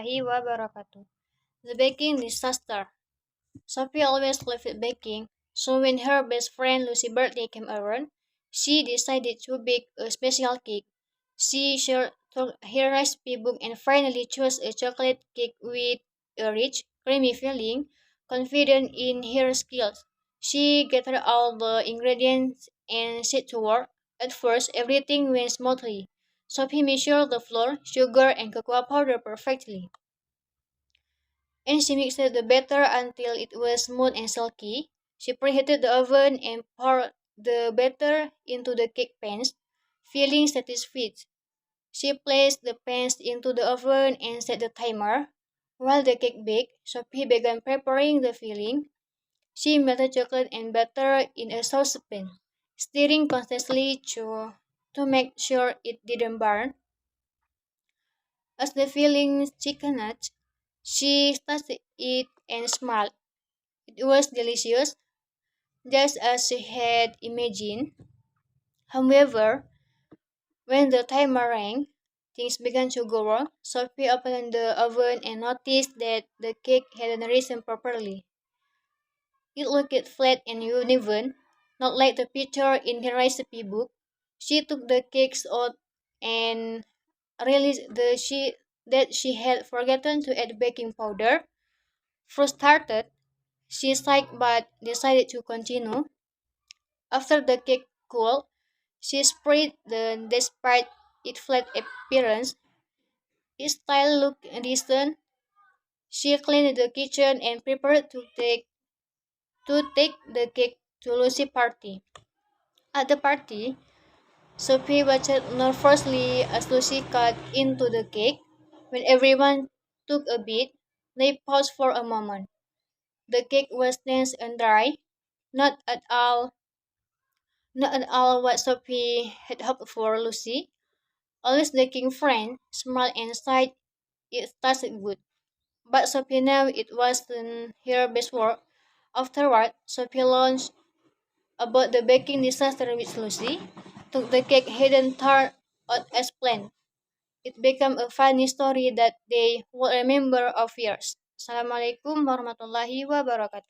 warahmatullahi wabarakatuh. The baking disaster. Sophie always loved baking, so when her best friend Lucy's birthday came around, she decided to bake a special cake. She shared took her recipe book and finally chose a chocolate cake with a rich, creamy filling. Confident in her skills, she gathered all the ingredients and set to work. At first, everything went smoothly. Sophie measured the flour, sugar, and cocoa powder perfectly, and she mixed the batter until it was smooth and silky. She preheated the oven and poured the batter into the cake pans, feeling satisfied. She placed the pans into the oven and set the timer. While the cake baked, Sophie began preparing the filling. She melted chocolate and butter in a saucepan, stirring constantly to make sure it didn't burn. As the filling thickened, she tasted it and smiled. It was delicious, just as she had imagined. However, when the timer rang, things began to go wrong. Sophie opened the oven and noticed that the cake hadn't risen properly. It looked flat and uneven, not like the picture in her recipe book. She took the cakes out and realized that she had forgotten to add baking powder. Frustrated, she sighed but decided to continue. After the cake cooled, she spread the despite its flat appearance. Its style looked decent. She cleaned the kitchen and prepared to take the cake to Lucy's party. At the party, Sophie watched nervously as Lucy cut into the cake. When everyone took a bite, they paused for a moment. The cake was dense and dry, not at all not at all what Sophie had hoped for. Lucy, always the king friend, smiled and sighed it tasted good. But Sophie knew it wasn't her best work. Afterward, Sophie launched about the baking disaster with Lucy, took the cake hadn't turned out as planned. It became a funny story that they will remember of years. Assalamualaikum warahmatullahi wabarakatuh.